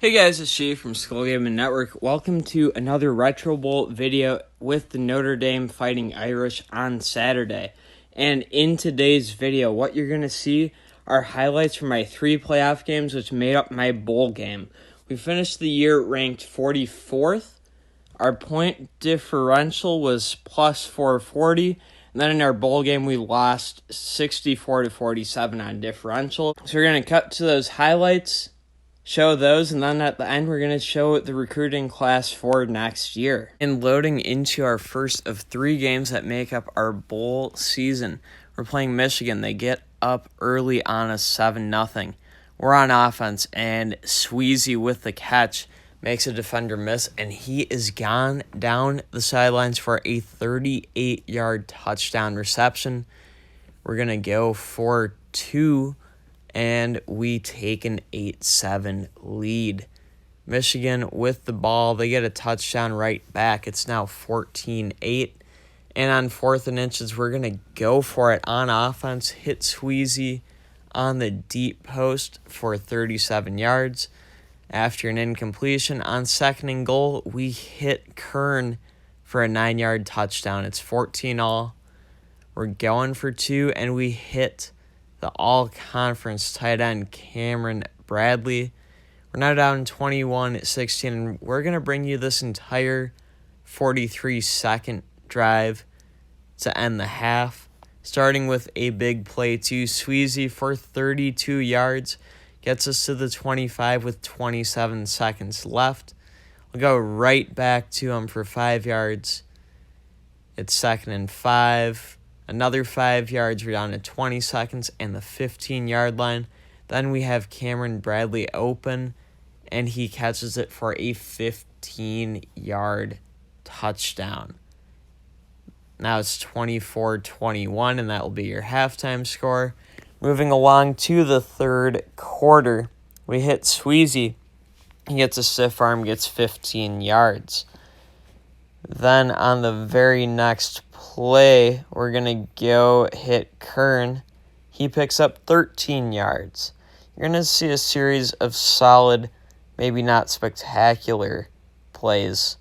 Hey guys, it's Steve from Skull Gaming Network. Welcome to another Retro Bowl video with the Notre Dame Fighting Irish on Saturday. And in today's video, what you're going to see are highlights from my 3 playoff games which made up my bowl game. We finished the year ranked 44th. Our point differential was plus 440. And then in our bowl game, we lost 64-47 on differential. So we're going to cut to those highlights, show those, and then at the end we're going to show the recruiting class for next year. And loading into our first of 3 games that make up our bowl season, we're playing Michigan. They get up early on a 7-0. We're on offense, and Sweezy with the catch makes a defender miss, and he is gone down the sidelines for a 38-yard touchdown reception. We're going to go for 2, and we take an 8-7 lead. Michigan with the ball. They get a touchdown right back. It's now 14-8. And on 4th and inches, we're going to go for it on offense. Hit Sweezy on the deep post for 37 yards. After an incompletion, on 2nd and goal, we hit Kern for a 9-yard touchdown. It's 14-all. We're going for 2, and we hit the all-conference tight end Cameron Bradley. We're now down 21-16, and we're going to bring you this entire 43-second drive to end the half, starting with a big play to Sweezy for 32 yards. Gets us to the 25 with 27 seconds left. We'll go right back to him for 5 yards. It's 2nd and 5. Another 5 yards. We're down to 20 seconds and the 15-yard line. Then we have Cameron Bradley open, and he catches it for a 15-yard touchdown. Now it's 24-21, and that will be your halftime score. Moving along to the 3rd quarter, we hit Sweezy. He gets a stiff arm, gets 15 yards. Then on the very next play, we're going to go hit Kern. He picks up 13 yards. You're going to see a series of solid, maybe not spectacular plays.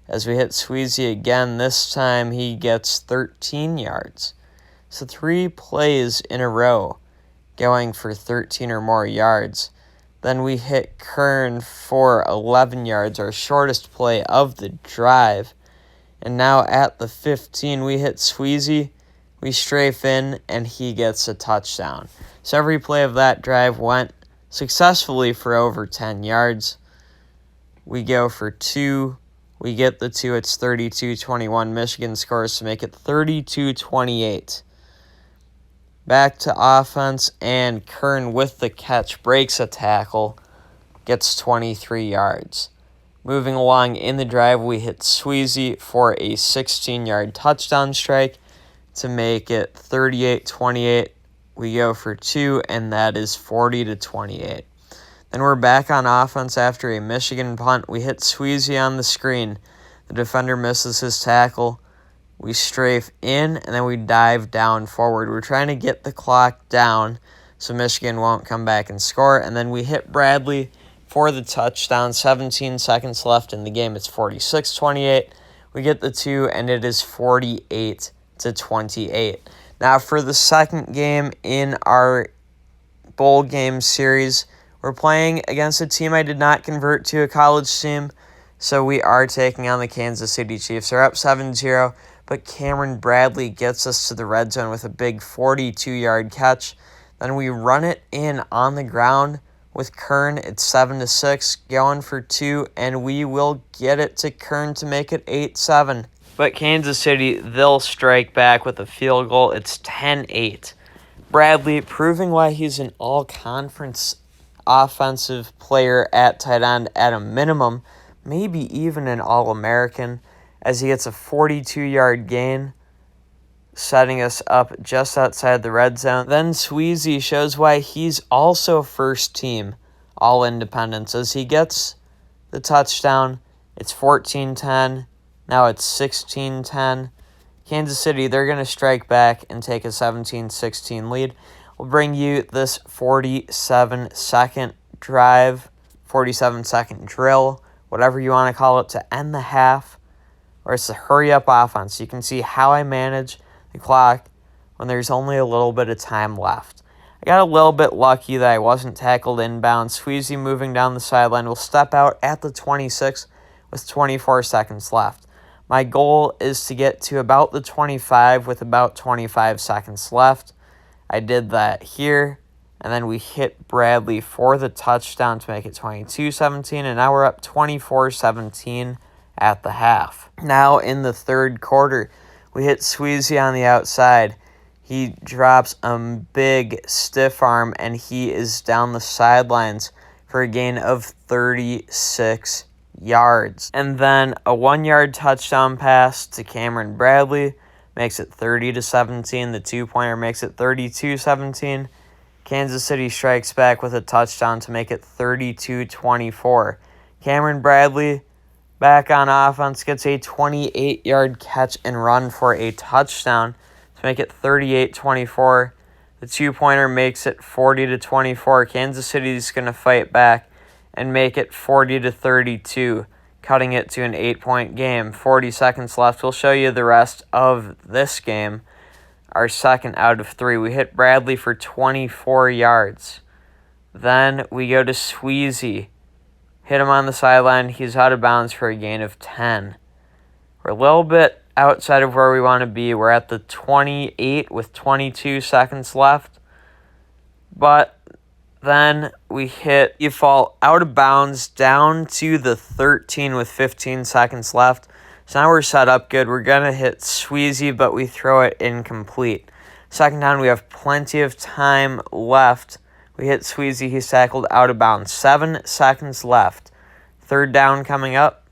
As we hit Sweezy again, this time he gets 13 yards. So 3 plays in a row going for 13 or more yards. Then we hit Kern for 11 yards, our shortest play of the drive. And now at the 15, we hit Sweezy, we strafe in, and he gets a touchdown. So every play of that drive went successfully for over 10 yards. We go for 2. We get the 2. It's 32-21. Michigan scores to make it 32-28. Back to offense, and Kern with the catch breaks a tackle, gets 23 yards. Moving along in the drive, we hit Sweezy for a 16-yard touchdown strike to make it 38-28. We go for 2, and that is 40-28. Then we're back on offense after a Michigan punt. We hit Sweezy on the screen. The defender misses his tackle. We strafe in, and then we dive down forward. We're trying to get the clock down so Michigan won't come back and score. And then we hit Bradley for the touchdown. 17 seconds left in the game. It's 46-28. We get the 2, and it is 48-28. Now for the second game in our bowl game series, we're playing against a team I did not convert to a college team, so we are taking on the Kansas City Chiefs. They're up 7-0. But Cameron Bradley gets us to the red zone with a big 42-yard catch. Then we run it in on the ground with Kern. It's 7-6, going for 2, and we will get it to Kern to make it 8-7. But Kansas City, they'll strike back with a field goal. It's 10-8. Bradley proving why he's an all-conference offensive player at tight end at a minimum, maybe even an All-American, as he gets a 42-yard gain, setting us up just outside the red zone. Then Sweezy shows why he's also first team All-Independents, as he gets the touchdown. It's 14-10. Now it's 16-10. Kansas City, they're going to strike back and take a 17-16 lead. We'll bring you this 47-second drive 47-second drill, whatever you want to call it, to end the half, or it's a hurry-up offense. You can see how I manage the clock when there's only a little bit of time left. I got a little bit lucky that I wasn't tackled inbounds. Sweezy moving down the sideline will step out at the 26 with 24 seconds left. My goal is to get to about the 25 with about 25 seconds left. I did that here, and then we hit Bradley for the touchdown to make it 22-17, and now we're up 24-17 at the half. Now in the third quarter, we hit Sweezy on the outside. He drops a big stiff arm, and he is down the sidelines for a gain of 36 yards. And then a 1-yard touchdown pass to Cameron Bradley makes it 30-17. The 2-pointer makes it 32-17. Kansas City strikes back with a touchdown to make it 32-24. Cameron Bradley back on offense gets a 28-yard catch and run for a touchdown to make it 38-24. The 2-pointer makes it 40-24. Kansas City is going to fight back and make it 40-32, cutting it to an 8-point game. 40 seconds left. We'll show you the rest of this game. Our second out of 3. We hit Bradley for 24 yards. Then we go to Sweezy. Hit him on the sideline. He's out of bounds for a gain of 10. We're a little bit outside of where we want to be. We're at the 28 with 22 seconds left. But then you fall out of bounds down to the 13 with 15 seconds left. So now we're set up good. We're going to hit Sweezy, but we throw it incomplete. Second down, we have plenty of time left. We hit Sweezy. He's tackled out of bounds. 7 seconds left. Third down coming up.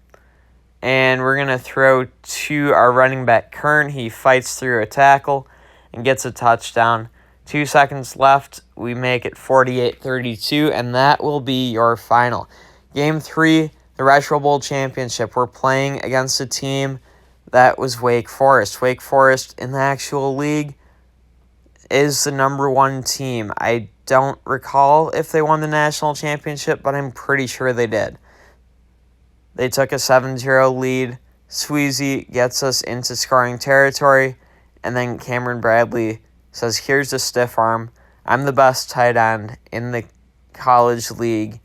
And we're going to throw to our running back, Kern. He fights through a tackle and gets a touchdown. 2 seconds left. We make it 48-32, and that will be your final. Game 3, the Retro Bowl Championship. We're playing against a team that was Wake Forest. Wake Forest in the actual league is the number 1 team. I don't recall if they won the national championship, but I'm pretty sure they did. They took a 7-0 lead. Sweezy gets us into scoring territory, and then Cameron Bradley says, here's a stiff arm. I'm the best tight end in the college league.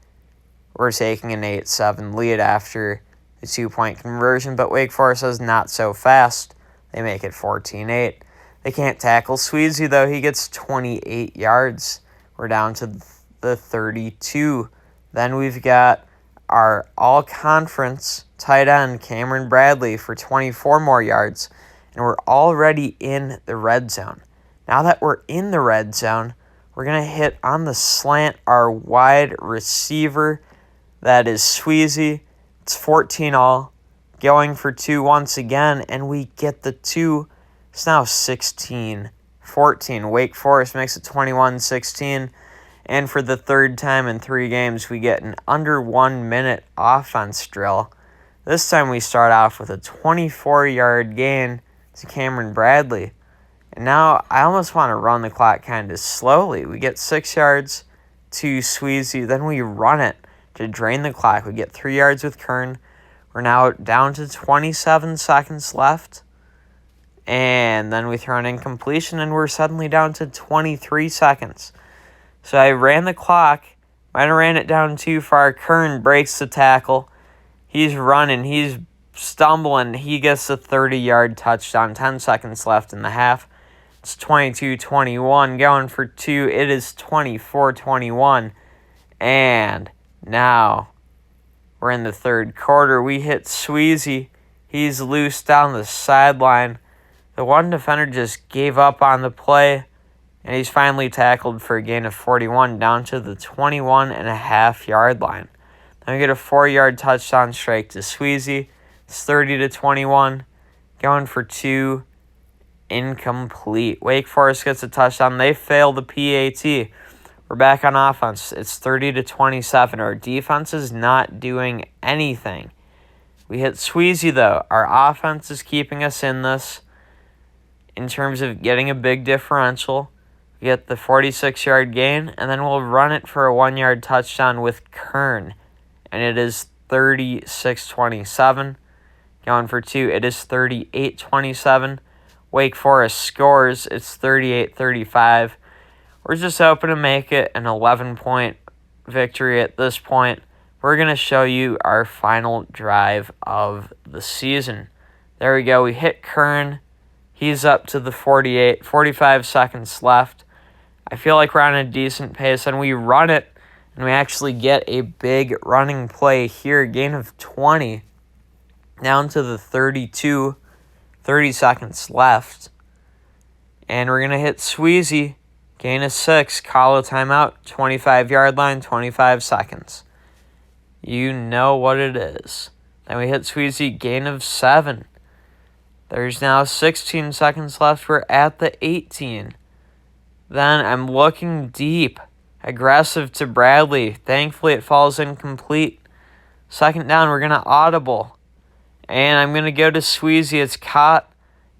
We're taking an 8-7 lead after the 2-point conversion, but Wake Forest says not so fast. They make it 14-8. They can't tackle Sweezy, though. He gets 28 yards. We're down to the 32. Then we've got our all-conference tight end, Cameron Bradley, for 24 more yards, and we're already in the red zone. Now that we're in the red zone, we're going to hit on the slant our wide receiver. That is Sweezy. It's 14-all, going for 2 once again, and we get the 2. It's now 16-14. Wake Forest makes it 21-16. And for the third time in 3 games, we get an under 1 minute offense drill. This time we start off with a 24-yard gain to Cameron Bradley. And now I almost want to run the clock kind of slowly. We get 6 yards to Sweezy. Then we run it to drain the clock. We get 3 yards with Kern. We're now down to 27 seconds left. And then we throw an incompletion, and we're suddenly down to 23 seconds. So I ran the clock. Might have ran it down too far. Kern breaks the tackle. He's running. He's stumbling. He gets a 30-yard touchdown. 10 seconds left in the half. It's 22-21. Going for 2. It is 24-21. And now we're in the third quarter. We hit Sweezy. He's loose down the sideline. The one defender just gave up on the play. And he's finally tackled for a gain of 41 down to the 21.5-yard line. Then we get a 4-yard touchdown strike to Sweezy. It's 30-21. Going for 2. Incomplete. Wake Forest gets a touchdown. They fail the PAT. We're back on offense. It's 30-27. Our defense is not doing anything. We hit Sweezy, though. Our offense is keeping us in this in terms of getting a big differential. We get the 46-yard gain, and then we'll run it for a 1-yard touchdown with Kern and it is 36-27. Going for 2, it is 38-27. Wake Forest scores, it's 38-35. We're just hoping to make it an 11-point victory at this point. We're going to show you our final drive of the season. There we go. We hit Kern. He's up to the 48, 45 seconds left. I feel like we're on a decent pace, and we run it, and we actually get a big running play here. Gain of 20, down to the 32, 30 seconds left. And we're going to hit Sweezy. Gain of 6, call a timeout, 25-yard line, 25 seconds. You know what it is. Then we hit Sweezy, gain of 7. There's now 16 seconds left. We're at the 18. Then I'm looking deep. Aggressive to Bradley. Thankfully, it falls incomplete. Second down, we're going to audible. And I'm going to go to Sweezy. It's caught.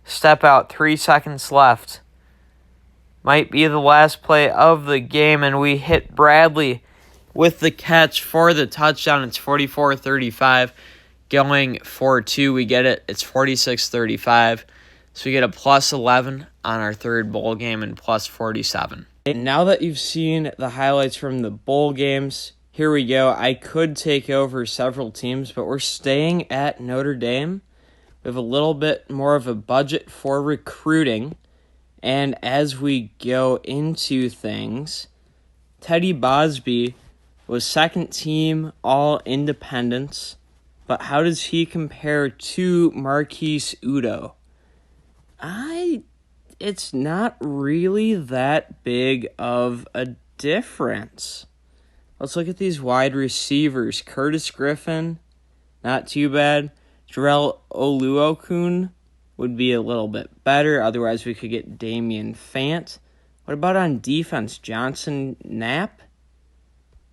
Step out, 3 seconds left. Might be the last play of the game, and we hit Bradley with the catch for the touchdown. It's 44-35. Going for 2, we get it. It's 46-35. So we get a plus 11 on our third bowl game and plus 47. And now that you've seen the highlights from the bowl games, here we go. I could take over several teams, but we're staying at Notre Dame. We have a little bit more of a budget for recruiting. And as we go into things, Teddy Bosby was second team All-Independents. But how does he compare to Marquise Udo? It's not really that big of a difference. Let's look at these wide receivers. Curtis Griffin, not too bad. Jarrell Oluokun would be a little bit better. Otherwise, we could get Damian Fant. What about on defense? Johnson Knapp?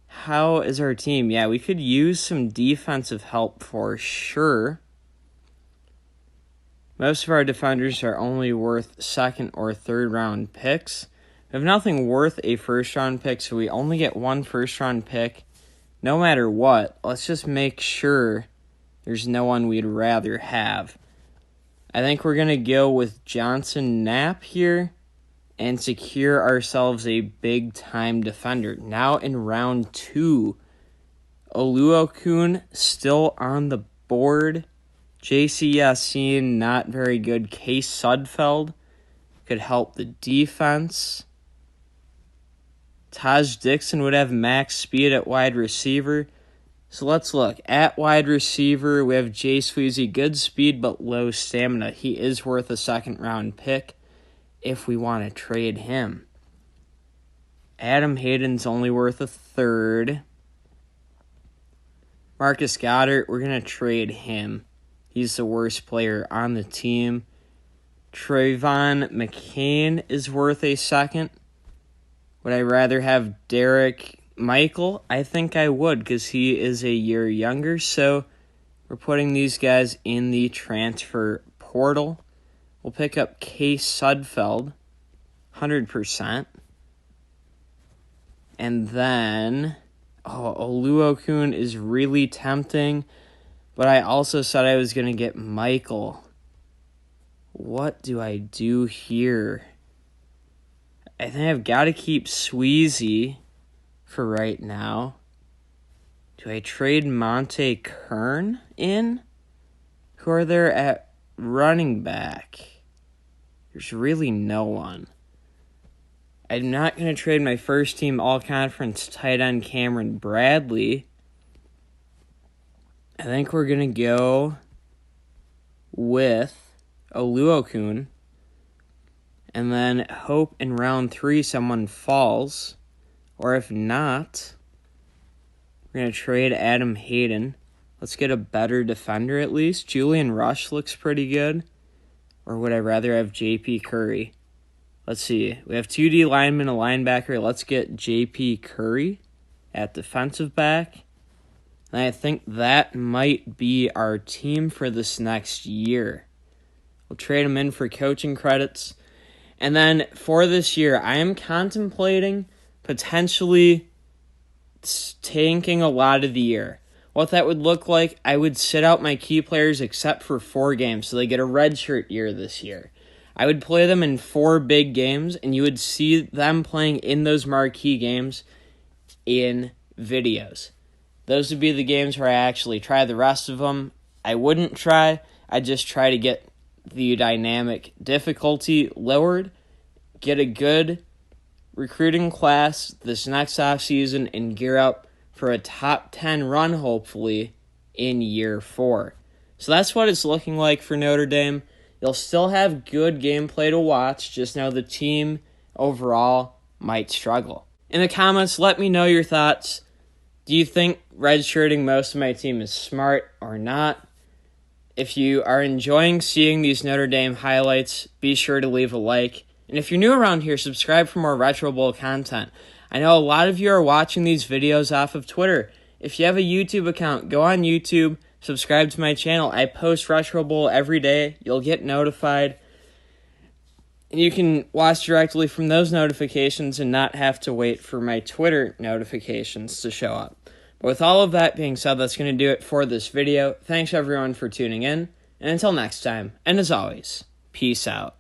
How is our team? Yeah, we could use some defensive help for sure. Most of our defenders are only worth second or third round picks. We have nothing worth a first round pick, so we only get one first round pick. No matter what, let's just make sure there's no one we'd rather have. I think we're going to go with Johnson Knapp here and secure ourselves a big-time defender. Now in round 2, Oluokun still on the board. J.C. Yassine, not very good. Case Sudfeld could help the defense. Taj Dixon would have max speed at wide receiver. So let's look. At wide receiver, we have Jay Sweezy, good speed but low stamina. He is worth a second-round pick if we want to trade him. Adam Hayden's only worth a third. Marcus Goddard, we're going to trade him. He's the worst player on the team. Trayvon McCain is worth a second. Would I rather have Derek Michael? I think I would because he is a year younger. So we're putting these guys in the transfer portal. We'll pick up Case Sudfeld, 100%. And then, Oluokun is really tempting. But I also said I was going to get Michael. What do I do here? I think I've got to keep Sweezy for right now. Do I trade Monte Kern in? Who are there at running back? There's really no one. I'm not going to trade my first team all-conference tight end Cameron Bradley. I think we're going to go with Oluokun. And then hope in round 3 someone falls. Or if not, we're going to trade Adam Hayden. Let's get a better defender at least. Julian Rush looks pretty good. Or would I rather have J.P. Curry? Let's see. We have 2 D linemen, a linebacker. Let's get J.P. Curry at defensive back. And I think that might be our team for this next year. We'll trade him in for coaching credits. And then for this year, I am contemplating potentially tanking a lot of the year. what that would look like, I would sit out my key players except for 4 games, so they get a redshirt year this year. I would play them in 4 big games, and you would see them playing in those marquee games in videos. Those would be the games where I actually try. The rest of them, I wouldn't try. I'd just try to get the dynamic difficulty lowered, get a good recruiting class this next offseason, and gear up for a top 10 run, hopefully, in year 4. So that's what it's looking like for Notre Dame. You'll still have good gameplay to watch, just know the team overall might struggle. In the comments, let me know your thoughts. Do you think redshirting most of my team is smart or not? If you are enjoying seeing these Notre Dame highlights, be sure to leave a like. And if you're new around here, subscribe for more Retro Bowl content. I know a lot of you are watching these videos off of Twitter. If you have a YouTube account, go on YouTube, subscribe to my channel. I post Retro Bowl every day. You'll get notified. And you can watch directly from those notifications and not have to wait for my Twitter notifications to show up. But with all of that being said, that's going to do it for this video. Thanks everyone for tuning in. And until next time, and as always, peace out.